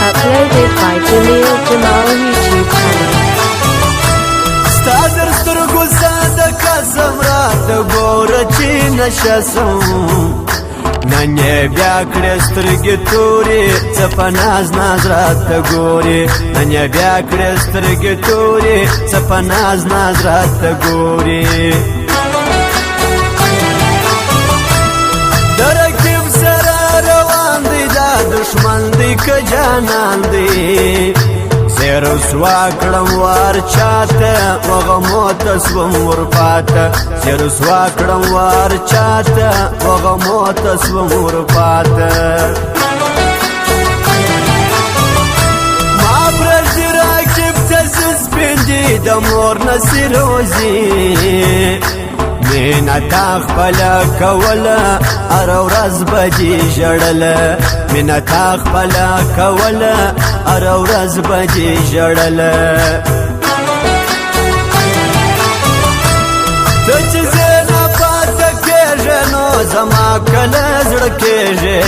Uploaded by Jamil Jamal YouTube channel. ستادر سترګو ساده قسم راته ګوره چې نشه سم نن یې بیا کړې سترګې تورې څه په ناز ناز راته ګورې نن یې بیا کړې سترګې تورې څه په ناز ناز راته ګورې د رقیب سره روان دی دا دشمن دی که جانان دی زه رسوا کړم وار چاته وغمو ته سوم ورپاته زه رسوا کړم وار چاته وغمو ته سوم ورپاته ما پرېږدي راکب ته زه سپین دي د مور نسي روزي مینه تا خپله کوله هره ورځ به دې ژړله مینه تا خپله کوله هره ورځ به دې ژړله ته چې زه نه پاته کېږې نو زما کله زړه کېږې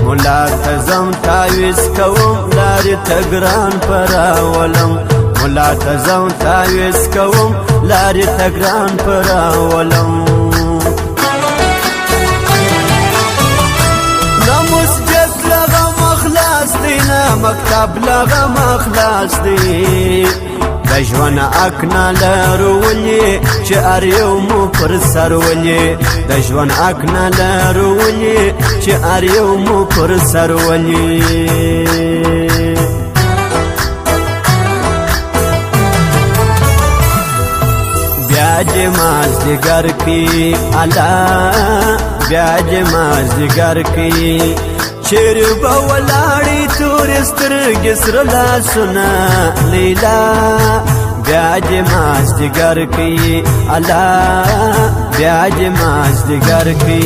ملا ته ځم تاویز کوم لارې ته ګران په راولم ملا ته ځم تاویز کوم لارې ته ګران په راولم نه مسجد له غمه خلاص دی نه مکتب له غمه خلاص دی د ژوند حق نه لرو ولې چې هر یو مو پر سر ولې د ژوند حق نه لرو ولې چې هر یو مو پر سر ولې بیا دې مازدیګر کې الله بیا دې مازدیګر کې چیرې به ولاړې تورې سترګې سره لاسونه لیلا بیا دې مازدیګر کې الله بیا دې مازدیګر کې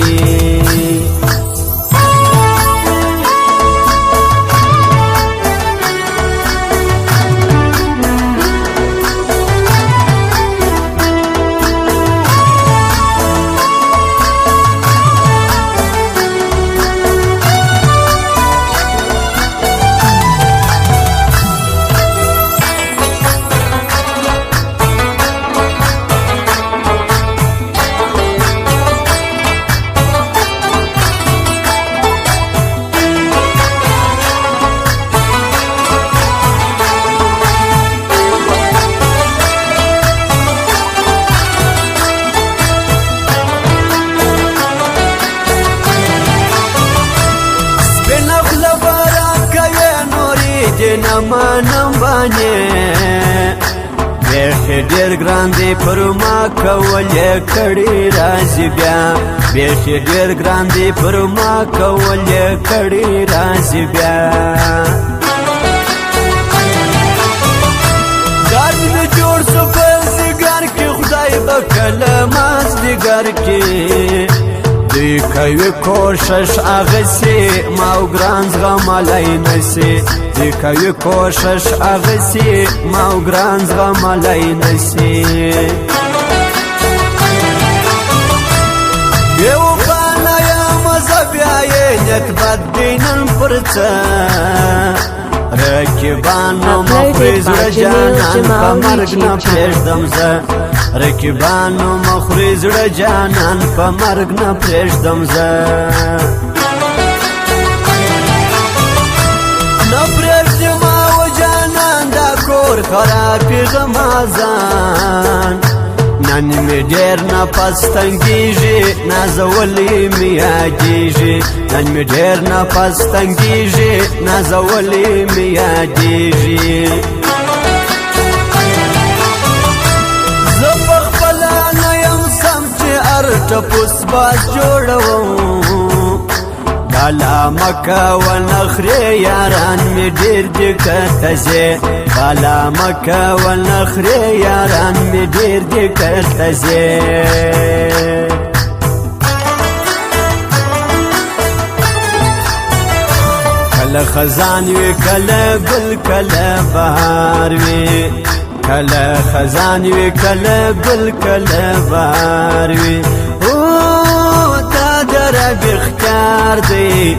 نمانم باندې بیخي ډېر ګران دی پر ما کول یې کړي راځي بیا بیخي ډېر ګران دی پر ما کول یې کړي راځي بیا ګرد مې جوړ سو په زیګر کې خدای به کله مازدیګر کې دوی کوي کوشش اغسې ما او ګران زغملی نسي دوی کوي کوشش اغسې ما او ګران زغملی نسي بې وفا نه یم زه بیا یې نیت بد دی نن پر څه رقیبانو مخورې زړه جانان په مرګ نه پرېږدم زه رقیبانو مخورې زړه جانان په مرګ نه پرېږدم زه نه پرېږدي ما و جانان دا کور خرابې غمازان نن مې ډېر نفس تنګېږي نازولې مې یادېږي نن مې ډېر نفس تنګېږي نازولې مې یادېږي زه پخپله نه یم سم چې هر ټپوس باز جوړوم بالا مکه و نخرې یاران مې ډېر دي کته ځې بالا مکه و نخرې یاران مې ډېر دي کته ځې کله خزان وي کله ګل کله بهار وي کله خزان وي کله ګل کله بهار وي او تا در بختار دی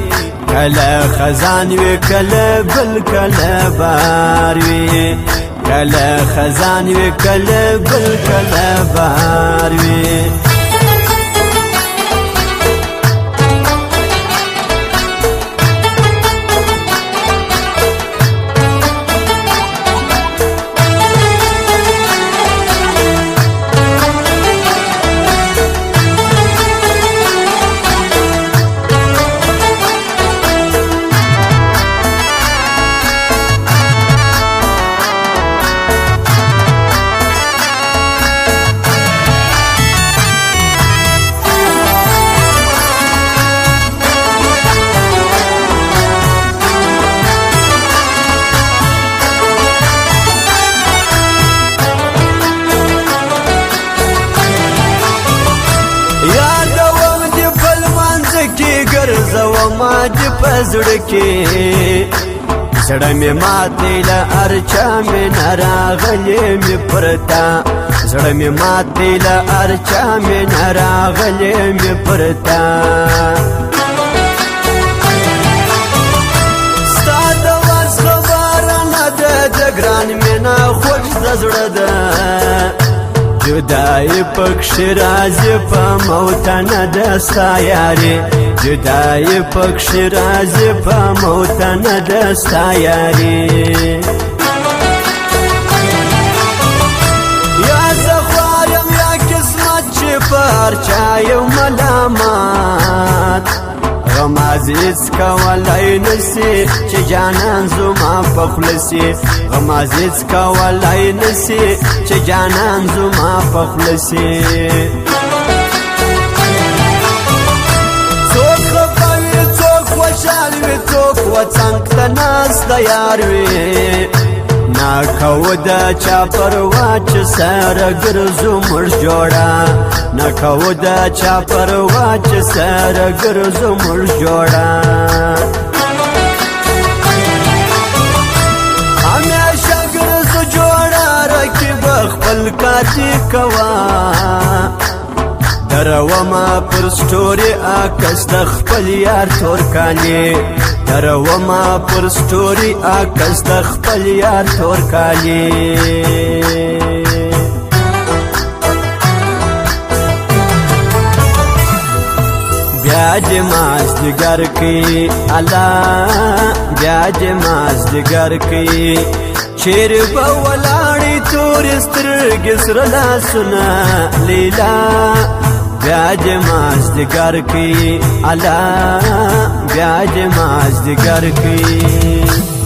کله خزان وی کله بل کله بار وی کله خزان وی کله بل کله بار وی زوما دی پزړه کې زړه مې ماتې له ارچا مې نه راغلې مې پرتا زړه مې ماتې له ارچا مې نه راغلې مې پرتا ستا د وس خبره نه ده د ګران مې نه خوښ د زړه ده جدای پکښ راځي په موت نه ده ستا یاري جدای پکښ راځي په موت نه ده ستا یاري یا زه خوایم یا قسمت چې په هر چا یو ملامت غم عزیز کولی نسی چې جانان زما په خوله سي غم عزیز کولی نسی چې جانان زما په خوله سي څوک خفه وي څوک خوشحال وي څوک وڅنګ ته ناسته یار وي ناکو دا چا پروا چې سره ګرځو موږ جوړه ناکو دا چا پروا چې سره ګرځو موږ جوړه همیشه ګرځو جوړه رقیب خپل کاتي کوا دروما پر سټوري آکس د خپل یار تورکاني دروما پر سټوري آکس د خپل یار تورکاني بیا دې مازدیګر کوي الله بیا دې مازدیګر کوي چیر به ولاړې تورې سترګې سره لاسونه لیلا بیا دې مازدیګر کوي الله بیا دې مازدیګر کوي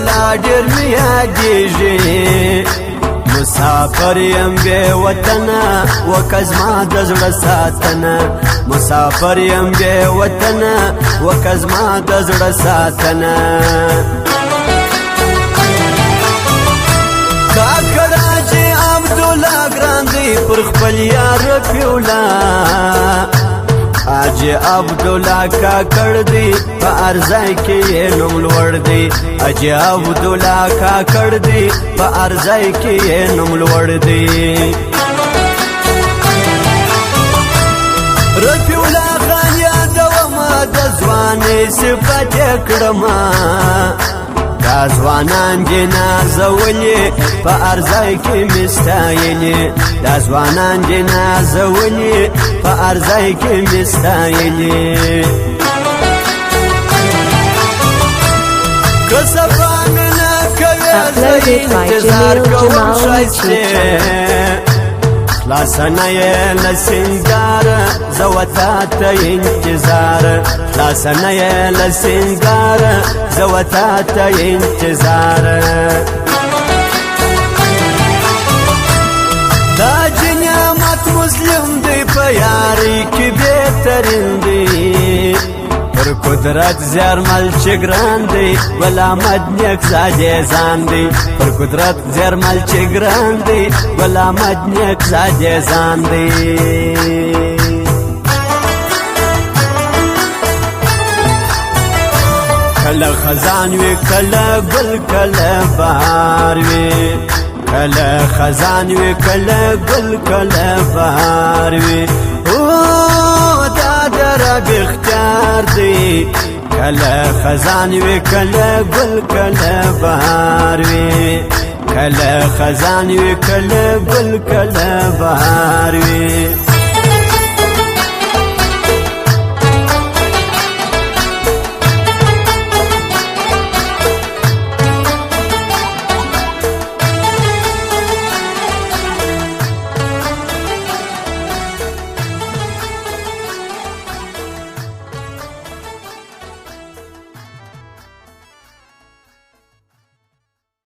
ولا ډېر مې یادېږي مسافر یم بې وطنه وکه زما د زړه ساتنه مسافر یم بې وطنه وکه زما د زړه ساتنه کاکړ حاجي عبدالله ګران دی پر خپل یار رفیع حاجي عبدالله کاکړ دی په ارزای کې یې نوم لوړ دی حاجي عبدالله کاکړ دی په ارزای کې یې نوم لوړ دی رفیع الله خان یادومه د ځوانۍ صفت یې کړمه دا ځوانان دې نازولي په ارزای کې مې ستایلي دا ځوانان دې نازولي په ارزای کې مې ستایلي که صفا مې نه کوې زه انتظار کوم ښایستې خلاصنا يا لسنگار زوتات انتظار خلاصنا يا لسنگار زوتات انتظار دا جنیامت مسلم دی پیاری کی بہترین دی پر قدرت زرمل چگران دی ولامت نیک زاده زان دی پر قدرت زرمل چگران دی ولامت نیک زاده زان دی کل خزان وی کل گل کل بهار وی کل خزان وی کل گل کل بهار وی رب اختیار دی کل خزان وی کل گل کل بهار وی کل خزان وی کل گل کل بهار وی